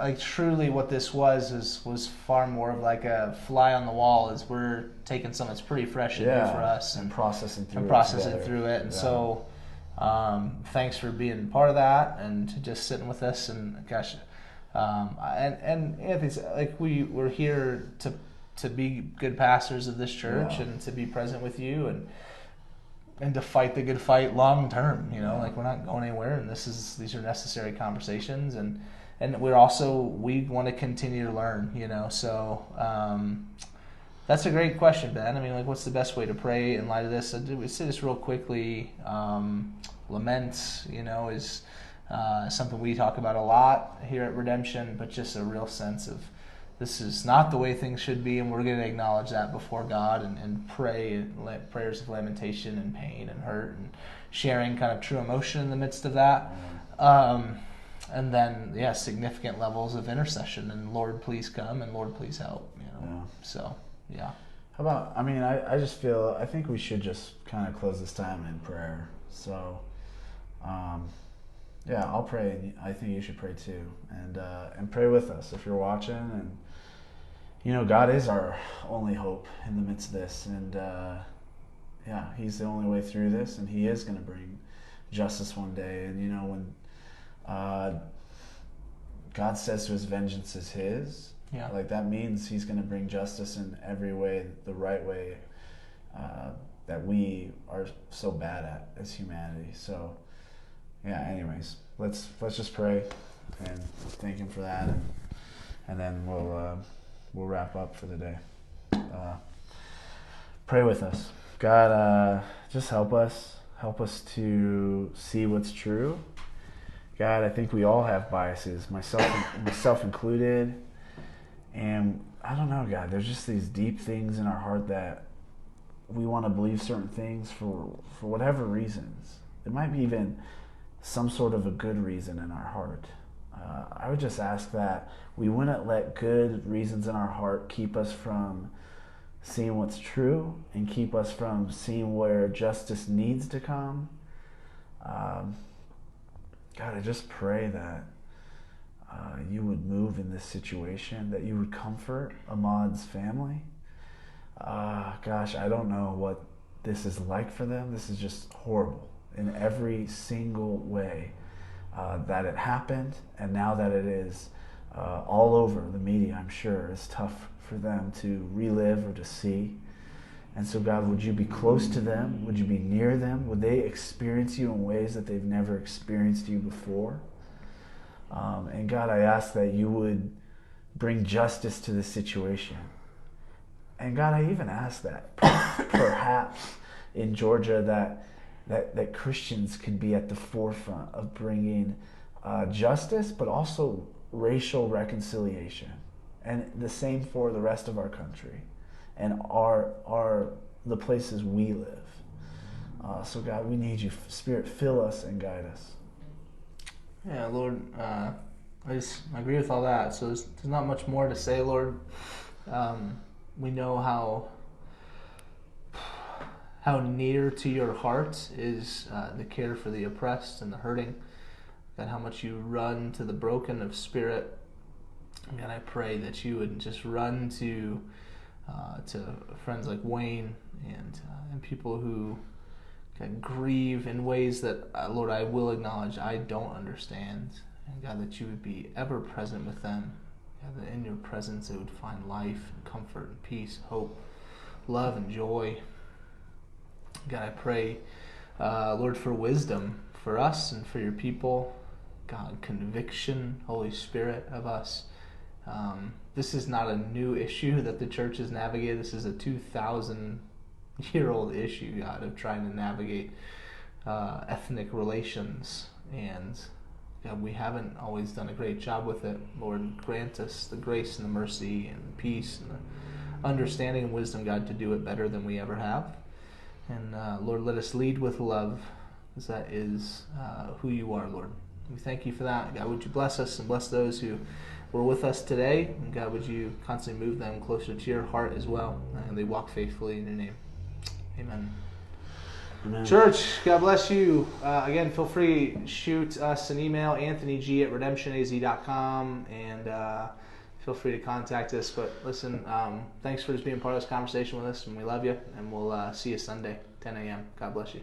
Like truly, what this was far more of like a fly on the wall. As we're taking something that's pretty fresh and new for us and processing through it. And so, thanks for being part of that and just sitting with us. And gosh, and Anthony's like we're here to be good pastors of this church and to be present with you and to fight the good fight long term. Like we're not going anywhere, and these are necessary conversations and we want to continue to learn, so that's a great question, Ben. I mean, like, what's the best way to pray in light of this? We say this real quickly. Lament, is something we talk about a lot here at Redemption, but just a real sense of this is not the way things should be, and we're going to acknowledge that before God and pray prayers of lamentation and pain and hurt and sharing kind of true emotion in the midst of that. And then, significant levels of intercession and Lord, please come and Lord, please help. So, yeah. How about? I mean, I think we should just kind of close this time in prayer. So, I'll pray. I think you should pray too, and pray with us if you're watching. And God is our only hope in the midst of this, and He's the only way through this, and He is going to bring justice one day. And when God says to His vengeance is His. Yeah. Like that means He's going to bring justice in every way, the right way that we are so bad at as humanity. So, anyways, let's just pray and thank Him for that, and then we'll wrap up for the day. Pray with us, God. Just help us to see what's true. God, I think we all have biases, myself included, and I don't know, God, there's just these deep things in our heart that we want to believe certain things for whatever reasons. It might be even some sort of a good reason in our heart. I would just ask that we wouldn't let good reasons in our heart keep us from seeing what's true and keep us from seeing where justice needs to come. God, I just pray that you would move in this situation, that you would comfort Ahmaud's family. Gosh, I don't know what this is like for them. This is just horrible in every single way that it happened, and now that it is all over the media, I'm sure it's tough for them to relive or to see. And so, God, would you be close to them? Would you be near them? Would they experience you in ways that they've never experienced you before? And God, I ask that you would bring justice to this situation. And God, I even ask that perhaps in Georgia that Christians could be at the forefront of bringing justice, but also racial reconciliation. And the same for the rest of our country and the places we live. So God, we need you. Spirit, fill us and guide us. Yeah, Lord, I agree with all that. So there's not much more to say, Lord. We know how near to your heart is the care for the oppressed and the hurting, and how much you run to the broken of spirit. And I pray that you would just run to friends like Wayne and people who can grieve in ways that, Lord, I will acknowledge I don't understand. And God, that you would be ever present with them. God, that in your presence they would find life and comfort and peace, hope, love and joy. God, I pray, Lord, for wisdom for us and for your people. God, conviction, Holy Spirit of us. This is not a new issue that the church has navigated. This is a 2,000-year-old issue, God, of trying to navigate ethnic relations. And God, we haven't always done a great job with it. Lord, grant us the grace and the mercy and the peace and the understanding and wisdom, God, to do it better than we ever have. And Lord, let us lead with love, because that is who you are, Lord. We thank you for that. God, would you bless us and bless those who were with us today? And God, would you constantly move them closer to your heart as well, and they walk faithfully in your name. Amen. Amen. Church, God bless you. Again, feel free to shoot us an email, anthonyg@redemptionaz.com, and feel free to contact us. But listen, thanks for just being part of this conversation with us, and we love you, and we'll see you Sunday, 10 a.m. God bless you.